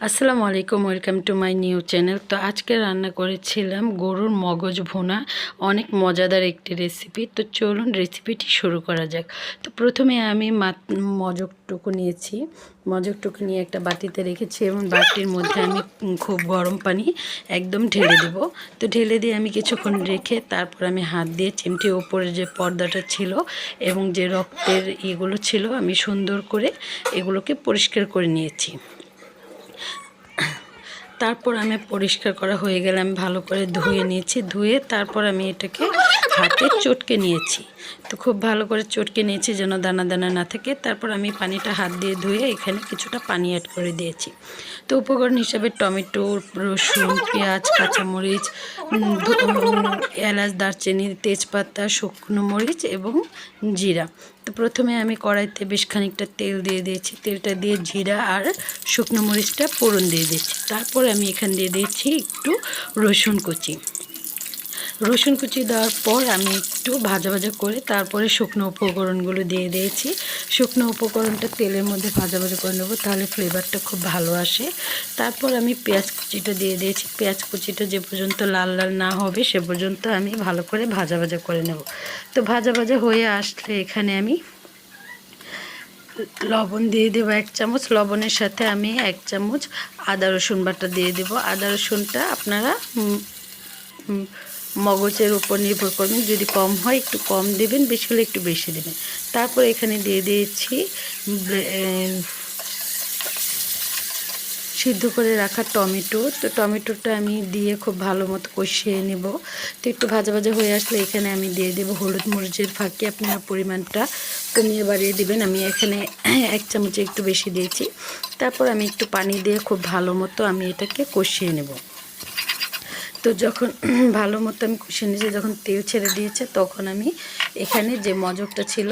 আসসালামু আলাইকুম, welcome to my new channel. তো আজকে রান্না করেছিলাম গরুর মগজ ভুনা, অনেক মজাদার একটি রেসিপি। তো চলুন রেসিপিটি শুরু করা যাক। তো প্রথমে আমি মজকটুকু নিয়েছি, মজকটুকু নিয়ে একটা বাটিতে রেখেছি এবং বাটির মধ্যে আমি খুব গরম পানি একদম ঢেলে দেব। তো ঢেলে দিয়ে আমি কিছুক্ষণ রেখে তারপর আমি হাত দিয়ে চিমটির ওপরে যে পর্দাটা ছিল এবং যে রক্তের এগুলো ছিল আমি সুন্দর করে এগুলোকে পরিষ্কার করে নিয়েছি। তারপর আমি পরিষ্কার করা হয়ে গেলে আমি ভালো করে ধুয়ে নিয়েছি। ধুয়ে তারপর আমি এটাকে হাতে চটকে নিয়েছি। তো খুব ভালো করে চটকে নিয়েছি যেন দানা দানা না থাকে। তারপর আমি পানিটা হাত দিয়ে ধুয়ে এখানে কিছুটা পানি অ্যাড করে দিয়েছি। তো উপকরণ হিসাবে টমেটো, রসুন, পেঁয়াজ, কাঁচামরিচ, এলাচ, দারচিনি, তেজপাতা, শুকনো মরিচ এবং জিরা। তো প্রথমে আমি কড়াইতে বেশ খানিকটা তেল দিয়ে দিয়েছি। তেলটা দিয়ে জিরা আর শুকনো মরিচটা ফোড়ন দিয়ে দিয়েছি। তারপর আমি এখানে দিয়ে দিয়েছি একটু রসুন কুচি। রসুন কুচি দেওয়ার পর আমি একটু ভাজা ভাজা করে তারপরে শুকনো উপকরণগুলো দিয়ে দিয়েছি। শুকনো উপকরণটা তেলের মধ্যে ভাজা ভাজা করে নেব, তাহলে ফ্লেভারটা খুব ভালো আসে। তারপর আমি পেঁয়াজ কুচিটা দিয়ে দিয়েছি। পেঁয়াজ কুচিটা যে পর্যন্ত লাল লাল না হবে সে পর্যন্ত আমি ভালো করে ভাজা ভাজা করে নেব। তো ভাজা ভাজা হয়ে আসলে এখানে আমি লবণ দিয়ে দেবো 1 চামচ। লবণের সাথে আমি 1 চামচ আদা রসুন বাটা দিয়ে দেবো। আদা রসুনটা আপনারা মগজের উপর নির্ভর করবেন, যদি কম হয় একটু কম দেবেন, বেশি হলে একটু বেশি দেবেন। তারপর এখানে দিয়ে দিয়েছি সিদ্ধ করে রাখা টমেটো। তো টমেটোটা আমি দিয়ে খুব ভালো মতো কষিয়ে নেব। তো একটু ভাজা ভাজা হয়ে আসলে এখানে আমি দিয়ে দেবো হলুদ মরিচের ফাঁকি। আপনারা পরিমাণটা কমিয়ে বাড়িয়ে দিবেন, আমি এখানে 1 চামচে একটু বেশি দিয়েছি। তারপর আমি একটু পানি দিয়ে খুব ভালো মতো আমি এটাকে কষিয়ে নেব। তো যখন ভালো মতো আমি কষিয়ে নিয়েছি, যখন তেল ছেড়ে দিয়েছে তখন আমি এখানে যে মজকটা ছিল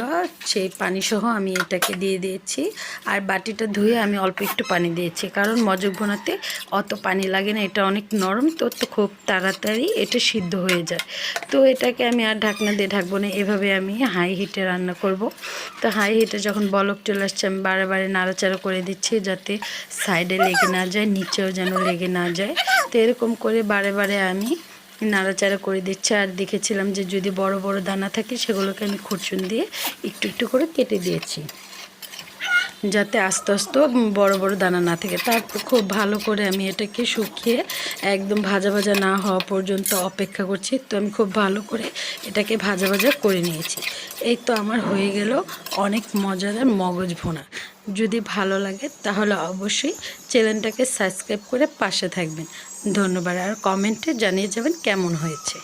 সেই পানিসহ আমি এটাকে দিয়ে দিয়েছি। আর বাটিটা ধুয়ে আমি অল্প একটু পানি দিয়েছি, কারণ মজক ভুনাতে অত পানি লাগে না, এটা অনেক নরম, তো খুব তাড়াতাড়ি এটা সিদ্ধ হয়ে যায়। তো এটাকে আমি আর ঢাকনা দিয়ে ঢাকবো না, এভাবে আমি হাই হিটে রান্না করব। তো হাই হিটে যখন বলক চলে আসছে আমি বারে বারে নাড়াচাড়া করে দিচ্ছি, যাতে সাইডে লেগে না যায়, নিচেও যেন লেগে না যায়। তো এরকম করে বারে বারে আমি নাড়াচাড়া করে দিচ্ছি। আর দেখেছিলাম যে যদি বড় বড় দানা থাকে সেগুলোকে আমি খুরচুন দিয়ে একটু একটু করে কেটে দিয়েছি, যাতে আস্তে আস্তে বড় বড় দানা না থাকে। তারপর খুব ভালো করে আমি এটাকে শুকিয়ে একদম ভাজা ভাজা না হওয়া পর্যন্ত অপেক্ষা করছি। তো আমি খুব ভালো করে এটাকে ভাজা ভাজা করে নিয়েছি। এই তো আমার হয়ে গেল অনেক মজাদার মগজ ভুনা। যদি ভালো লাগে তাহলে অবশ্যই চ্যানেলটাকে সাবস্ক্রাইব করে পাশে থাকবেন। ধন্যবাদ। আর কমেন্টে জানিয়ে যাবেন কেমন হয়েছে।